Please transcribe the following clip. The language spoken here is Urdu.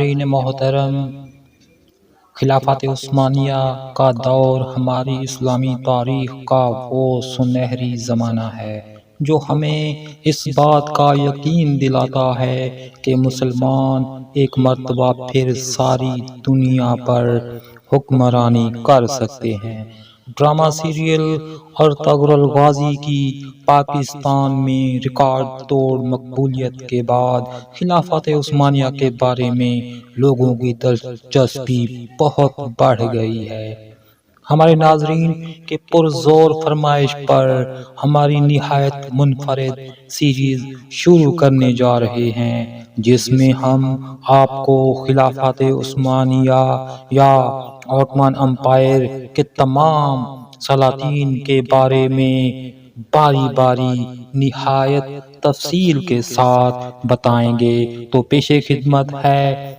ناظرین محترم، خلافت عثمانیہ کا دور ہماری اسلامی تاریخ کا وہ سنہری زمانہ ہے جو ہمیں اس بات کا یقین دلاتا ہے کہ مسلمان ایک مرتبہ پھر ساری دنیا پر حکمرانی کر سکتے ہیں۔ ڈرامہ سیریل ارطغرل غازی کی پاکستان میں ریکارڈ توڑ مقبولیت کے بعد خلافت عثمانیہ کے بارے میں لوگوں کی دلچسپی بہت بڑھ گئی ہے۔ ہمارے ناظرین کے پرزور فرمائش پر ہماری نہایت منفرد سیریز شروع کرنے جا رہے ہیں، جس میں ہم آپ کو خلافت عثمانیہ یا عثمان امپائر کے تمام سلاطین کے بارے میں باری باری نہایت تفصیل کے ساتھ بتائیں گے۔ تو پیش خدمت ہے